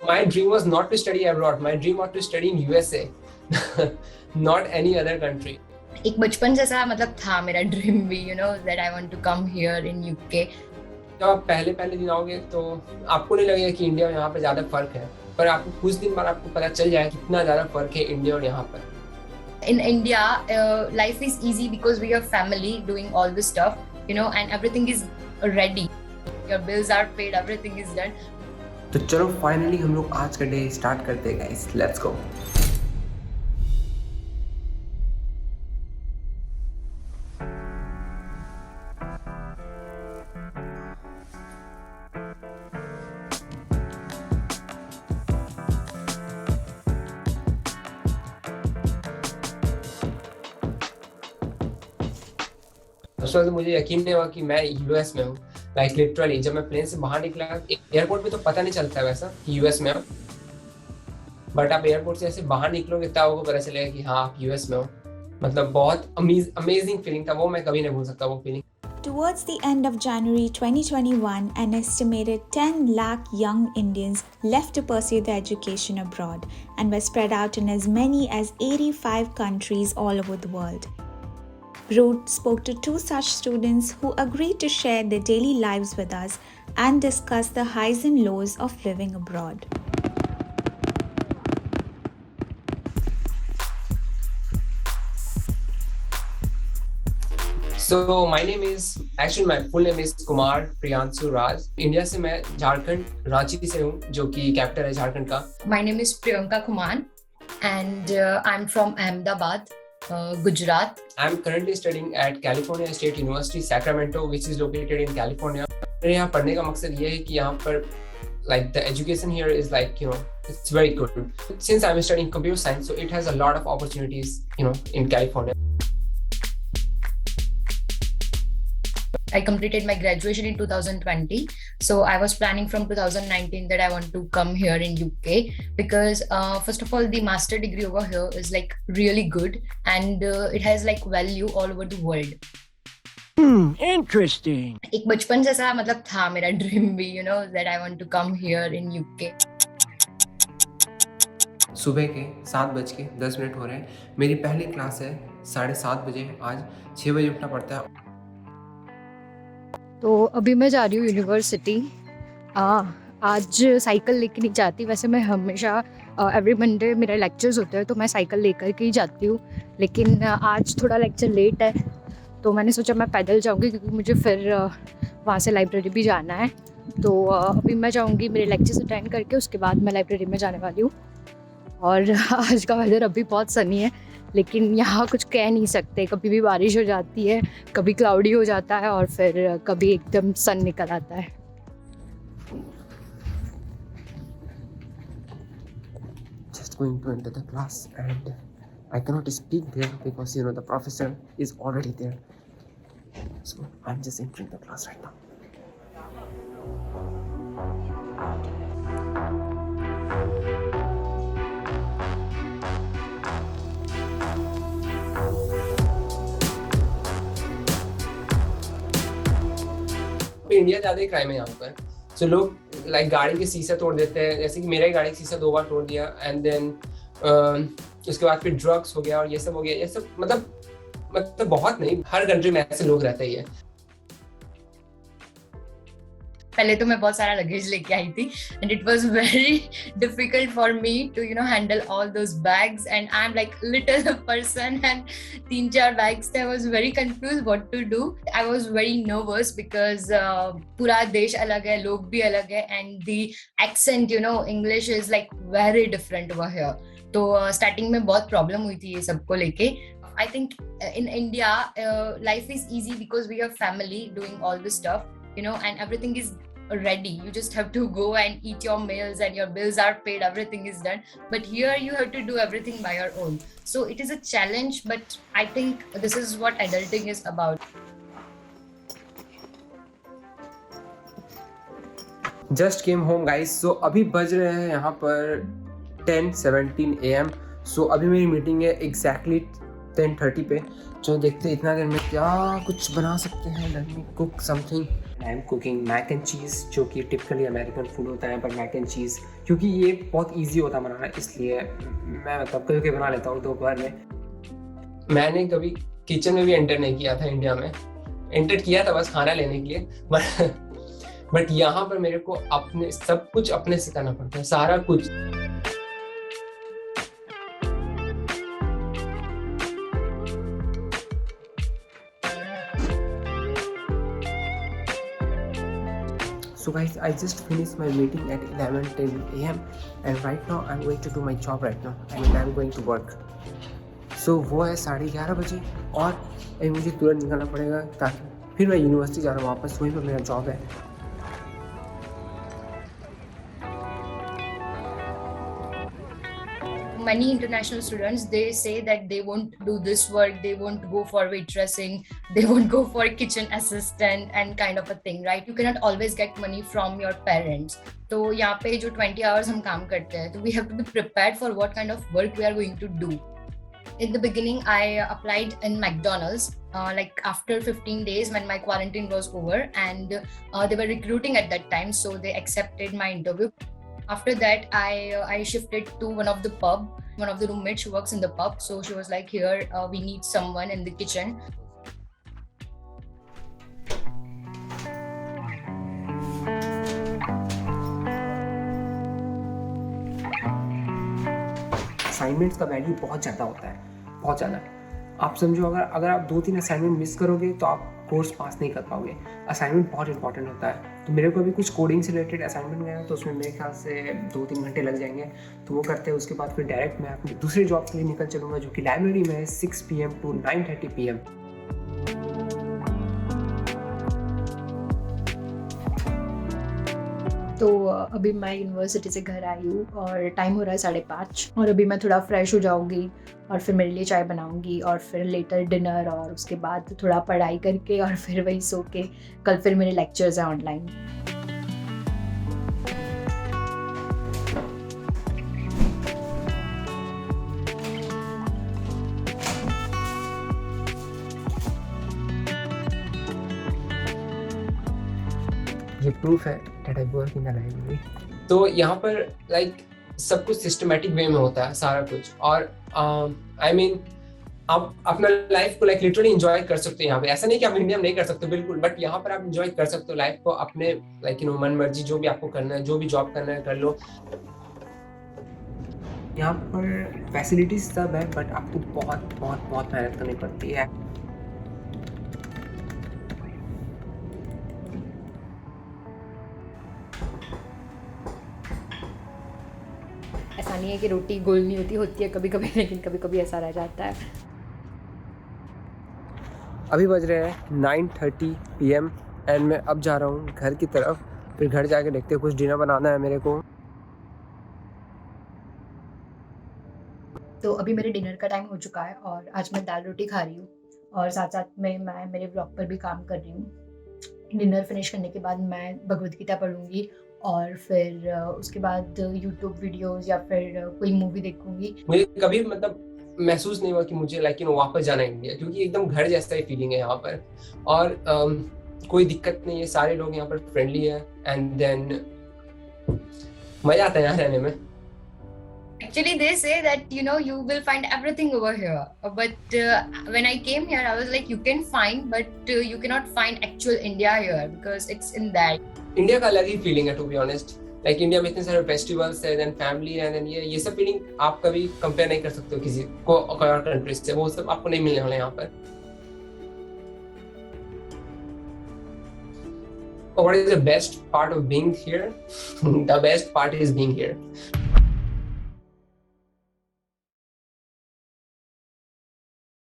My dream was not to study abroad. My dream was to study in USA, not any other country. एक बचपन से ऐसा मतलब था मेरा ड्रीम भी, that I want to come here in UK. जब आप पहले पहले दिन आओगे तो आपको नहीं लगेगा कि इंडिया और यहाँ पे ज़्यादा फर्क है, पर आपको कुछ दिन बाद आपको पता चल जाएगा कितना ज़्यादा फर्क है इंडिया और यहाँ पर। In India, life is easy because we have family doing all this stuff, and everything is ready. Your bills are paid, everything is done. तो चलो फाइनली हम लोग आज का डे स्टार्ट करते हैं गाइस, लेट्स गो। उस वक्त मुझे यकीन नहीं हुआ कि मैं यूएस में हूँ। लाइक लिटरली जब मैं प्लेन से बाहर निकला, एयरपोर्ट पे तो पता नहीं चलता वैसा कि यूएस में हो, बट आप एयरपोर्ट से ऐसे बाहर निकलोगे तब आपको पता चलेगा कि हाँ आप यूएस में हो। मतलब बहुत अमेजिंग फीलिंग था वो, मैं कभी नहीं भूल सकता वो feeling. Towards the end of January 2021, an estimated 10 lakh young Indians left to pursue their education abroad and were spread out in as many as 85 countries all over the world. Root spoke to two such students who agreed to share their daily lives with us and discuss the highs and lows of living abroad. So my name is, actually my full name is Kumar Priyanshu Raj. India से मैं झारखंड रांची से हूँ, जो कि capital है झारखंड का। My name is Priyanka Kumar and I'm from Ahmedabad, Gujarat. I'm currently studying at California State University, Sacramento, which is located in California. मेरे यहाँ पढ़ने का मकसद ये है कि यहाँ पर like the education here is like, it's very good. Since I'm studying computer science, so it has a lot of opportunities, in California. I completed my graduation in 2020. So I was planning from 2019 that I want to come here in UK because first of all, the master degree over here is like really good and it has like value all over the world. Interesting. एक बचपन से ऐसा मतलब था मेरा dream भी, that I want to come here in UK. सुबह के 7:10 हो रहे हैं। मेरी पहली क्लास है 7:30 बजे। आज 6 बजे उठना पड़ता है। तो अभी मैं जा रही हूँ यूनिवर्सिटी। आज साइकिल लेके नहीं जाती, वैसे मैं हमेशा एवरी मंडे मेरे लेक्चर्स होते हैं तो मैं साइकिल लेकर के ही जाती हूँ, लेकिन आज थोड़ा लेक्चर लेट है तो मैंने सोचा मैं पैदल जाऊँगी क्योंकि मुझे फिर वहाँ से लाइब्रेरी भी जाना है। तो अभी मैं जाऊँगी मेरे लेक्चर्स अटेंड करके, उसके बाद मैं लाइब्रेरी में जाने वाली हूँ। और आज का वेदर अभी बहुत सनी है, लेकिन यहाँ कुछ कह नहीं सकते, कभी भी बारिश हो जाती है, कभी क्लाउडी हो जाता है और फिर कभी एकदम सन निकल आता है। Just going to enter the class and I cannot speak there because the professor is already there. So I'm just entering the class right now. India ज्यादा क्राइम है यहाँ पर। सो लोग लाइक गाड़ी के शीशे तोड़ देते हैं, जैसे कि मेरा ही गाड़ी का शीशा 2 बार तोड़ दिया एंड देन उसके बाद फिर ड्रग्स हो गया और ये सब हो गया। ये सब मतलब बहुत नहीं, हर कंट्री में ऐसे लोग रहते ही है। पहले तो मैं बहुत सारा लगेज लेके आई थी and it was very difficult for me to handle all those bags and I'm like little person and 3-4 bags थे। I was very confused what to do. I was very nervous because पूरा देश अलग है, लोग भी अलग है and the accent English is like very different over here. तो starting में बहुत problem हुई थी ये सबको लेके। I think in India life is easy because we have family doing all this stuff, and everything is ready. You just have to go and eat your meals and your bills are paid, everything is done. But here you have to do everything by your own. So it is a challenge, but I think this is what adulting is about. Just came home guys. So अभी बज रहे हैं यहाँ पर 10:17 AM. So अभी मेरी meeting है exactly 10:30 पे। जो देखते हैं इतना देर में क्या कुछ बना सकते हैं। Let me cook something I am cooking mac and cheese, जो कि टिपिकली अमेरिकन फूड होता है, पर मैक एंड चीज़ क्योंकि ये बहुत इजी होता है बनाना, इसलिए मैं मतलब कभी कभी बना लेता हूँ दोपहर में। मैंने कभी किचन में भी एंटर नहीं किया था इंडिया में, एंटर किया था बस खाना लेने के लिए, बट यहाँ पर मेरे को अपने सब कुछ अपने से करना पड़ता है, सारा कुछ। So guys, I just finished my meeting at 11:10 a.m. and right now I'm going to do my job right now. I mean I'm going to work. So वो है 11:30 बजे और अभी मुझे तुरंत निकलना पड़ेगा ताकि फिर मैं यूनिवर्सिटी जा रहा हूँ वापस, वहीं पर मेरा जॉब है। Many international students, they say that they won't do this work, they won't go for waitressing, they won't go for kitchen assistant and kind of a thing, right? You cannot always get money from your parents. तो यहाँ पे जो 20 hours हम काम करते हैं, तो we have to be prepared for what kind of work we are going to do. In the beginning, I applied in McDonald's, like after 15 days when my quarantine was over, and they were recruiting at that time, so they accepted my interview. After that, I shifted to one of the pub. One of the roommates, she works in the pub, so she was like, here we need someone in the kitchen. Assignments का value बहुत ज़्यादा होता है, बहुत ज़्यादा। आप समझो अगर आप 2-3 असाइनमेंट मिस करोगे तो आप कोर्स पास नहीं कर पाओगे। असाइनमेंट बहुत इंपॉर्टेंट होता है। तो मेरे को अभी कुछ कोडिंग से रिलेटेड असाइनमेंट गया तो उसमें मेरे ख्याल से 2-3 घंटे लग जाएंगे, तो वो करते हैं। उसके बाद फिर डायरेक्ट मैं अपनी दूसरी जॉब के लिए निकल चलूँगा, जो कि लाइब्रेरी में है, 6 PM to 9:30 PM। तो अभी मैं यूनिवर्सिटी से घर आई हूँ और टाइम हो रहा है 5:30, और अभी मैं थोड़ा फ्रेश हो जाऊँगी और फिर मेरे लिए चाय बनाऊँगी और फिर लेटर डिनर, और उसके बाद थोड़ा पढ़ाई करके और फिर वही सो के कल फिर मेरे लेक्चर्स हैं ऑनलाइन। ये प्रूफ है that I work in the library। तो यहाँ पर लाइक सब कुछ सिस्टमेटिक वे में होता है सारा कुछ, और आई मीन आप अपना लाइफ को लाइक लिटरली एंजॉय कर सकते हो यहाँ पे। ऐसा नहीं कि आप इंडिया में नहीं कर सकते बिल्कुल, बट यहाँ पर आप एंजॉय कर सकते हो लाइफ को अपने लाइक मन मर्जी, जो भी आपको करना है, जो भी जॉब करना है कर लो। यहाँ पर फैसिलिटीज सब है, बट आपको बहुत बहुत बहुत मेहनत करनी पड़ती है। ऐसा नहीं है कि रोटी गोल नहीं होती, होती है कभी कभी, लेकिन कभी कभी ऐसा रह जाता है। अभी बज रहे हैं 9:30 PM एंड मैं अब जा रहा हूँ घर की तरफ। फिर घर जाके देखते हैं, कुछ डिनर बनाना है मेरे को। तो अभी मेरे डिनर का टाइम हो चुका है और आज मैं दाल रोटी खा रही हूँ, और साथ साथ में मैं मेरे ब्लॉग पर भी काम कर रही हूँ। डिनर फिनिश करने के बाद मैं भगवद गीता पढ़ूंगी और फिर उसके बाद यूट्यूब वीडियोस या फिर कोई मूवी देखूंगी। मुझे कभी मतलब महसूस नहीं हुआ कि मुझे लाइक वापस जाना है इंडिया, क्योंकि एकदम घर जैसा ही फीलिंग है यहाँ पर, और कोई दिक्कत नहीं है, सारे लोग यहाँ पर फ्रेंडली है, एंड देन मजा आता है यहाँ रहने में। Actually, they say that you will find everything over here. But when I came here, I was like, you can find, but you cannot find actual India here because it's in that. India का अलग ही feeling है, to be honest. Like India में इतने सारे festivals है, then family है, then ये सब फीलिंग आप कभी कंपेयर नहीं कर सकते हो किसी को और कंट्री से। वो सब आपको नहीं मिलने वाला यहाँ पर। What is the best part of being here? The best part is being here.